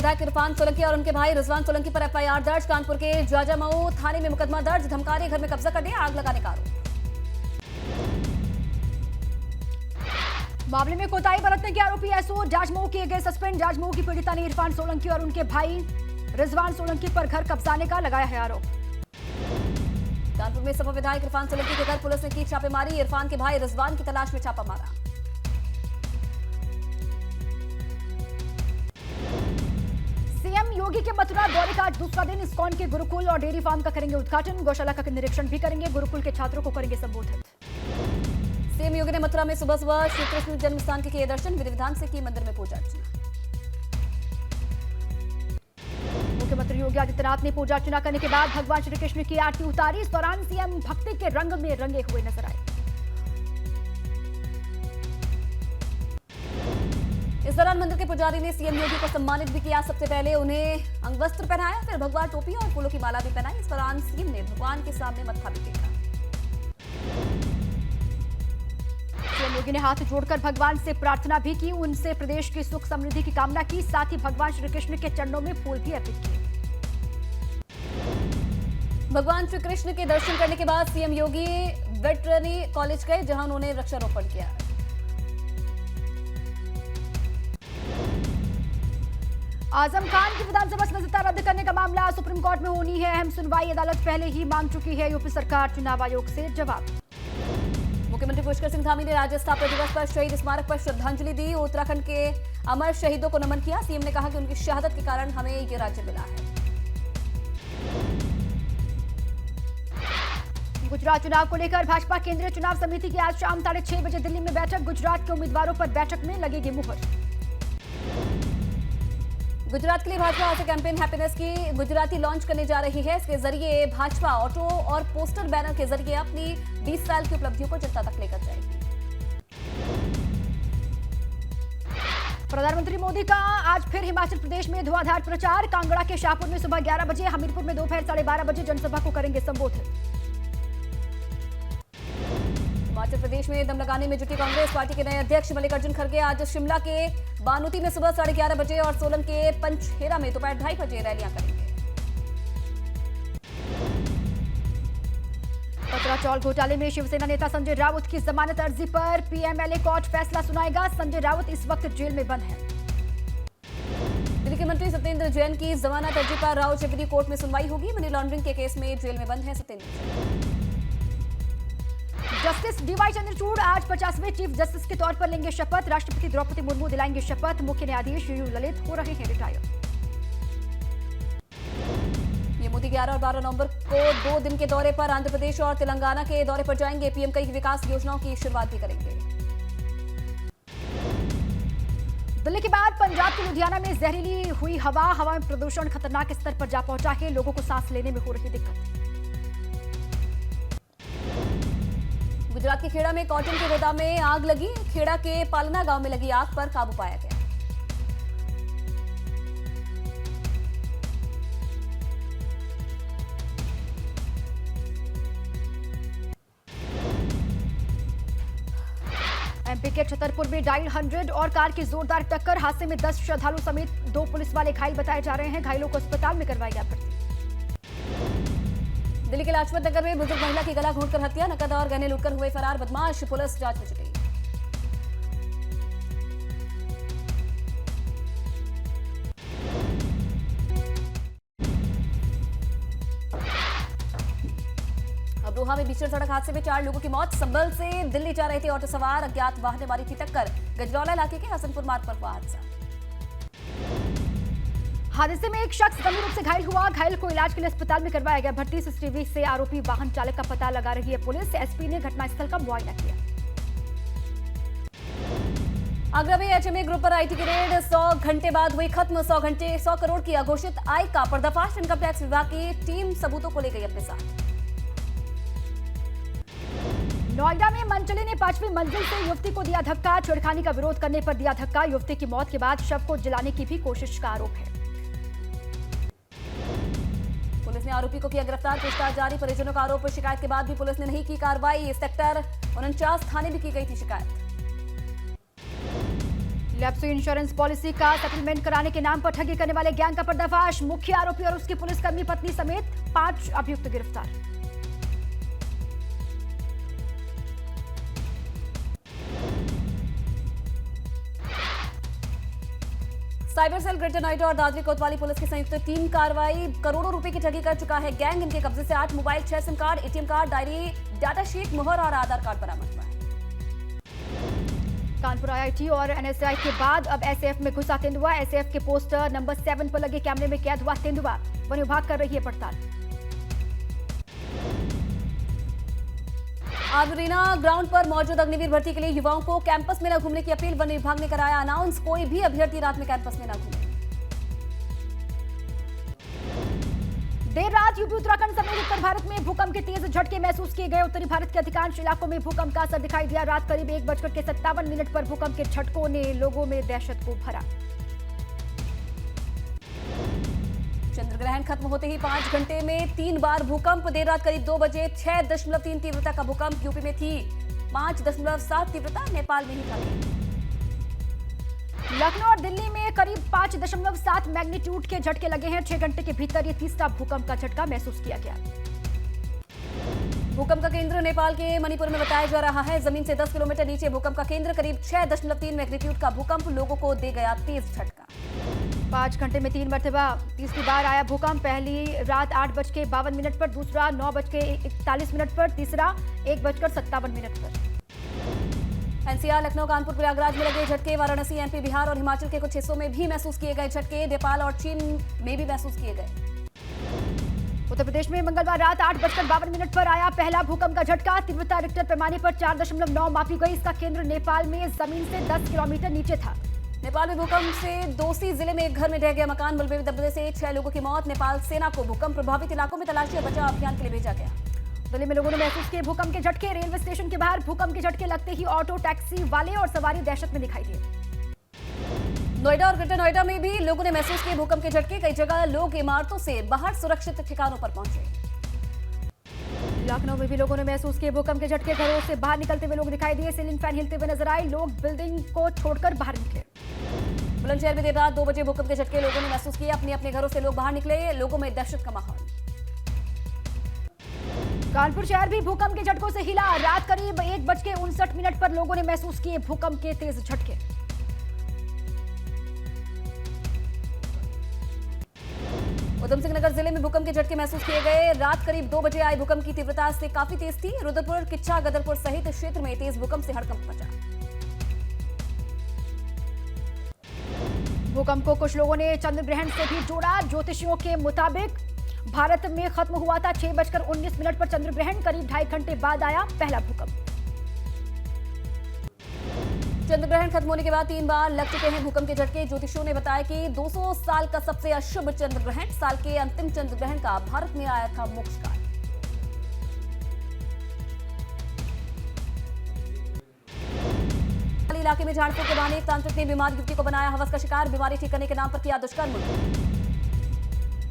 विधायक इरफान सोलंकी और उनके भाई रिजवान सोलंकी पर एफआईआर दर्ज। कानपुर के जाजामऊ थाने में मुकदमा दर्ज। धमकाने, घर में कब्जा करने, आग लगाने का आरोप। मामले में कोताही बरतने के आरोपी एसओ जाजमऊ किए गए सस्पेंड। जाजमऊ की पीड़िता ने इरफान सोलंकी और उनके भाई रिजवान सोलंकी पर घर कब्जाने का लगाया है आरोप। कानपुर में सपा विधायक इरफान सोलंकी के घर पुलिस ने की छापेमारी। इरफान के भाई रिजवान की तलाश में छापा मारा। सीएम योगी के मथुरा दौरे का आज दूसरा दिन। इस्कॉन के गुरुकुल और डेयरी फार्म का करेंगे उद्घाटन। गौशाला का निरीक्षण भी करेंगे। गुरुकुल के छात्रों को करेंगे संबोधित। सीएम योगी ने मथुरा में सुबह सुबह श्री कृष्ण जन्म स्थान के किए दर्शन। विधि विधान से की मंदिर में पूजा अर्चना। मुख्यमंत्री योगी आदित्यनाथ ने पूजा अर्चना करने के बाद भगवान श्री कृष्ण की आरती उतारी। इस दौरान सीएम भक्ति के रंग में रंगे हुए नजर आए। इस दौरान मंदिर के पुजारी ने सीएम योगी को सम्मानित भी किया। सबसे पहले उन्हें अंगवस्त्र पहनाया, फिर भगवा टोपी और फूलों की माला भी पहनाई। इस दौरान सीएम ने भगवान के सामने मत्था भी टेका। सीएम योगी ने हाथ जोड़कर भगवान से प्रार्थना भी की। उनसे प्रदेश की सुख समृद्धि की कामना की। साथ ही भगवान श्री कृष्ण के चरणों में फूल भी अर्पित किए। भगवान श्री कृष्ण के दर्शन करने के बाद सीएम योगी वेटरनरी कॉलेज गए, जहां उन्होंने वृक्षारोपण किया। आजम खान की विधानसभा सदस्यता रद्द करने का मामला सुप्रीम कोर्ट में होनी है अहम सुनवाई। अदालत पहले ही मांग चुकी है यूपी सरकार चुनाव आयोग से जवाब। मुख्यमंत्री पुष्कर सिंह धामी ने राज्य स्थापना दिवस पर शहीद स्मारक पर श्रद्धांजलि दी। उत्तराखंड के अमर शहीदों को नमन किया। सीएम ने कहा कि उनकी शहादत के कारण हमें ये राज्य मिला है। गुजरात चुनाव को लेकर भाजपा केंद्रीय चुनाव समिति की आज शाम 6:30 बजे दिल्ली में बैठक। गुजरात के उम्मीदवारों पर बैठक में लगेगी मुहर। गुजरात के लिए भाजपा आज से कैंपेन हैप्पीनेस की गुजराती लॉन्च करने जा रही है। इसके जरिए भाजपा ऑटो और पोस्टर बैनर के जरिए अपनी 20 साल की उपलब्धियों को जनता तक लेकर जाएगी। प्रधानमंत्री मोदी का आज फिर हिमाचल प्रदेश में धुआंधार प्रचार। कांगड़ा के शाहपुर में सुबह 11 बजे, हमीरपुर में दोपहर 12:30 बजे जनसभा को करेंगे संबोधित। हिमाचल प्रदेश में दम लगाने में जुटी कांग्रेस पार्टी के नए अध्यक्ष मल्लिकार्जुन खड़गे आज शिमला के बानूती में सुबह 11:30 बजे और सोलन के पंचहेरा में दोपहर 2:30 बजे रैलियां करेंगे। पत्राचौल घोटाले में शिवसेना नेता संजय राउत की जमानत अर्जी पर पीएमएलए कोर्ट फैसला सुनाएगा। संजय राउत इस वक्त जेल में बंद है। दिल्ली के मंत्री सत्येंद्र जैन की जमानत अर्जी पर राउत शिवदी कोर्ट में सुनवाई होगी। मनी लॉन्ड्रिंग के केस में जेल में बंद है सत्येंद्र जैन। जस्टिस डीवाई चंद्रचूड़ आज 50वें चीफ जस्टिस के तौर पर लेंगे शपथ। राष्ट्रपति द्रौपदी मुर्मू दिलाएंगे शपथ। मुख्य न्यायाधीश यूयू ललित हो रहे हैं रिटायर। ये मोदी 11 और 12 नवंबर को 2 दिन के दौरे पर आंध्र प्रदेश और तेलंगाना के दौरे पर जाएंगे। पीएम कई विकास योजनाओं की शुरुआत भी करेंगे। दिल्ली के बाद पंजाब के लुधियाना में जहरीली हुई हवा में प्रदूषण खतरनाक स्तर पर जा पहुंचा है। लोगों को सांस लेने में हो रही दिक्कत। गुजरात के खेड़ा में कॉटन के गोदाम में आग लगी। खेड़ा के पालना गांव में लगी आग पर काबू पाया गया। एमपी के छतरपुर में डायल 100 और कार की जोरदार टक्कर। हादसे में 10 श्रद्धालु समेत 2 पुलिस वाले घायल बताए जा रहे हैं। घायलों को अस्पताल में करवाया गया भर्ती। दिल्ली के लाजपत नगर में बुजुर्ग महिला की गला घोंटकर हत्या। नकद और गहने लूटकर हुए फरार बदमाश। पुलिस जांच में जुटी। अमरोहा में भीषण सड़क हादसे में 4 लोगों की मौत। संभल से दिल्ली जा रहे थे ऑटो सवार, अज्ञात वाहन ने मारी थी टक्कर। गजरौला इलाके के हसनपुर मार्ग पर हुआ हादसा। हादसे में एक शख्स गंभीर रूप से घायल हुआ। घायल को इलाज के लिए अस्पताल में करवाया गया भर्ती। सीसीटीवी से आरोपी वाहन चालक का पता लगा रही है पुलिस। एसपी ने घटनास्थल का मुआयना किया। आगरा में एचएमए ग्रुप पर आईटी की रेड 100 घंटे बाद हुई खत्म। 100 करोड़ की अघोषित आय का पर्दाफाश। इनकम टैक्स विभाग की टीम सबूतों को ले गई अपने साथ। नोएडा में मनचले ने 5वीं मंजिल से युवती को दिया धक्का। छेड़खानी का विरोध करने पर दिया धक्का। युवती की मौत के बाद शव को जलाने की भी कोशिश का आरोप है। पुलिस ने आरोपी को किया गिरफ्तार। पूछताछ जारी। परिजनों का आरोप। शिकायत के बाद भी पुलिस ने नहीं की कार्रवाई। सेक्टर 49 थाने भी की गई थी शिकायत। लैप्सो इंश्योरेंस पॉलिसी का सेटलमेंट कराने के नाम पर ठगी करने वाले गैंग का पर्दाफाश। मुख्य आरोपी और उसकी पुलिसकर्मी पत्नी समेत 5 अभियुक्त गिरफ्तार। साइबर सेल ग्रेटर नोएडा और दादरी कोतवाली पुलिस की संयुक्त टीम कार्रवाई। करोड़ों रुपए की ठगी कर चुका है गैंग। इनके कब्जे से 8 mobile, 6 SIM card, ATM card, diary, data sheet, मुहर और आधार कार्ड बरामद हुआ है। कानपुर आईआईटी और एनएसआई के बाद अब एसएएफ में घुसा तेंदुआ। एसएएफ के पोस्टर नंबर 7 पर लगे कैमरे में कैद हुआ तेंदुआ। वन विभाग कर रही है पड़ताल। आर्मीना ग्राउंड पर मौजूद अग्निवीर भर्ती के लिए युवाओं को कैंपस में न घूमने की अपील। वन विभाग ने कराया अनाउंस, कोई भी अभ्यर्थी रात में कैंपस में न घूमे। देर रात यूपी उत्तराखंड समेत उत्तर भारत में भूकंप के तेज झटके महसूस किए गए। उत्तरी भारत के अधिकांश इलाकों में भूकंप का असर दिखाई दिया। रात करीब 1:57 पर भूकंप के झटकों ने लोगों में दहशत को भरा। चंद्र ग्रहण खत्म होते ही 5 घंटे में 3 बार भूकंप। देर रात करीब 2 बजे 6.3 तीव्रता का भूकंप यूपी में थी। 5.7 तीव्रता नेपाल में ही था। लखनऊ और दिल्ली में करीब 5.7 मैग्नीट्यूड के झटके लगे हैं। 6 घंटे के भीतर ये तीसरा भूकंप का झटका महसूस किया गया। भूकंप का केंद्र नेपाल के मणिपुर में बताया जा रहा है। जमीन से 10 किलोमीटर नीचे भूकंप का केंद्र। करीब 6.3 मैग्नीट्यूड का भूकंप लोगों को दे गया तेज झटका। 5 घंटे में 3 मरतबा तीसरी बार आया भूकंप। पहली रात 8:52 पर, दूसरा 9:41 पर, तीसरा 1:57 पर। एनसीआर, लखनऊ, कानपुर, प्रयागराज में लगे झटके। वाराणसी, एमपी, बिहार और हिमाचल के कुछ हिस्सों में भी महसूस किए गए झटके। नेपाल और चीन में भी महसूस किए गए। उत्तर प्रदेश में मंगलवार रात 8:52 पर आया पहला भूकंप का झटका। तीव्रता रिक्टर पैमाने पर 4.9 मापी गई। इसका केंद्र नेपाल में जमीन से 10 किलोमीटर नीचे था। नेपाल में भूकंप से दोसी जिले में एक घर में ढह गया मकान। मलबे में दबने से 6 लोगों की मौत। नेपाल सेना को भूकंप प्रभावित इलाकों में तलाशी और बचाव अभियान के लिए भेजा गया। दिल्ली में लोगों ने महसूस किए भूकंप के झटके। रेलवे स्टेशन के बाहर भूकंप के झटके लगते ही ऑटो, टैक्सी वाले और सवारी दहशत में दिखाई दिए। नोएडा और ग्रेटर नोएडा में भी लोगों ने महसूस किए भूकंप के झटके। कई जगह लोग इमारतों से बाहर सुरक्षित ठिकानों पर पहुंचे। लखनऊ में भी लोगों ने महसूस किए भूकंप के झटके। घरों से बाहर निकलते हुए लोग दिखाई दिए। सीलिंग फैन हिलते हुए नजर आए। लोग बिल्डिंग को छोड़कर बाहर निकले। बुलंदशहर में देर रात 2 बजे भूकंप के झटके लोगों ने महसूस किए। अपने अपने घरों से लोग बाहर निकले। लोगों में दहशत का माहौल। कानपुर शहर भी भूकंप के झटकों से हिला। रात करीब 1:59 पर लोगों ने महसूस किए भूकंप के तेज झटके। उधम सिंह नगर जिले में भूकंप के झटके महसूस किए गए। रात करीब 2 बजे आए भूकंप की तीव्रता से काफी तेज थी। रुद्रपुर, किच्चा, गदरपुर सहित क्षेत्र में तेज भूकंप से हड़कंप मचा। भूकंप को कुछ लोगों ने चंद्र ग्रहण से भी जोड़ा। ज्योतिषियों के मुताबिक भारत में खत्म हुआ था 6:19 पर चंद्र ग्रहण। करीब 2.5 घंटे बाद आया पहला भूकंप। चंद्र ग्रहण खत्म होने के बाद 3 बार लग चुके हैं भूकंप के झटके। ज्योतिषियों ने बताया कि 200 साल का सबसे अशुभ चंद्र ग्रहण। साल के अंतिम चंद्र ग्रहण का भारत में आया था मोक्ष काल। इलाके में झाड़फूक के बहाने एक तांत्रिक ने बीमार युवती को बनाया हवस का शिकार। बीमारी ठीक करने के नाम पर किया दुष्कर्म।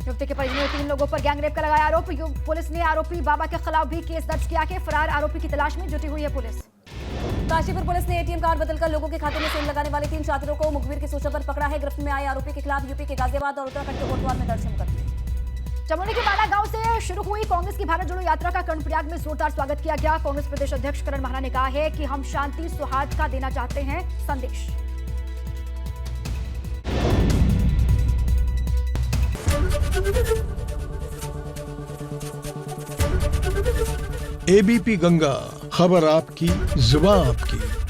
युवती के परिजनों ने 3 लोगों पर गैंगरेप का लगाया आरोप। पुलिस ने आरोपी बाबा के खिलाफ भी केस दर्ज किया है। फरार आरोपी की तलाश में जुटी हुई है पुलिस। काशीपुर पुलिस ने एटीएम कार्ड बदलकर लोगों के खाते में सेल लगाने वाले 3 छात्रों को मुखबिर की सूचना पर पकड़ा है। गिरफ्त में आए आरोपी के खिलाफ यूपी के गाजियाबाद और उत्तराखंड के कोतवाल में दर्ज है मुकदमे। चमोली के बाला गांव से शुरू हुई कांग्रेस की भारत जोड़ो यात्रा का कर्णप्रयाग में जोरदार स्वागत किया गया। कांग्रेस प्रदेश अध्यक्ष करण महाना ने कहा है कि हम शांति सौहार्द का देना चाहते हैं संदेश। एबीपी गंगा, खबर आपकी, जुबान आपकी।